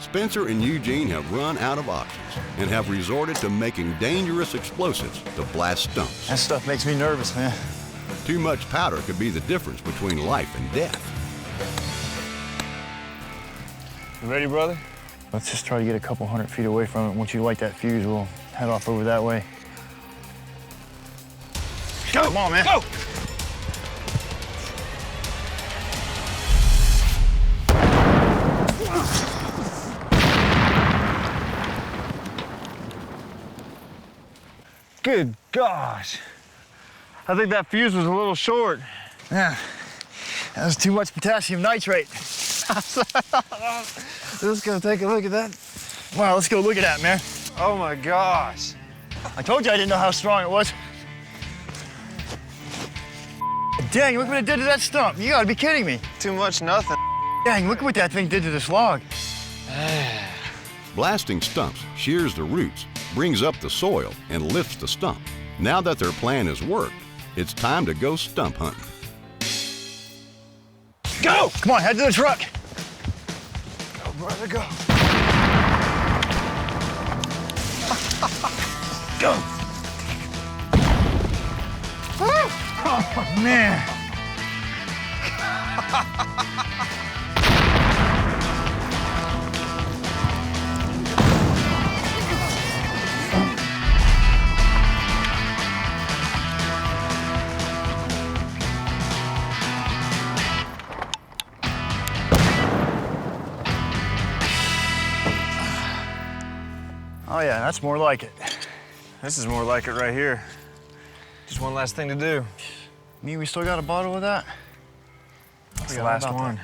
Spencer and Eugene have run out of options and have resorted to making dangerous explosives to blast stumps. That stuff makes me nervous, man. Too much powder could be the difference between life and death. You ready, brother? Let's just try to get a couple 100 feet away from it. Once you light that fuse, we'll head off over that way. Go! Come on, man. Go! Good gosh. I think that fuse was a little short. Yeah, that was too much potassium nitrate. Let's go take a look at that. Wow, let's go look at that, man. Oh my gosh. I told you I didn't know how strong it was. Dang, look what it did to that stump. You gotta be kidding me. Too much nothing. Dang, look what that thing did to this log. Blasting stumps shears the roots, brings up the soil, and lifts the stump. Now that their plan has worked, it's time to go stump hunting. Go! Come on, head to the truck. Go, brother, go. Go. Oh, man. Oh yeah, that's more like it. This is more like it right here. Just one last thing to do. Me, we still got a bottle of that? That's the last one.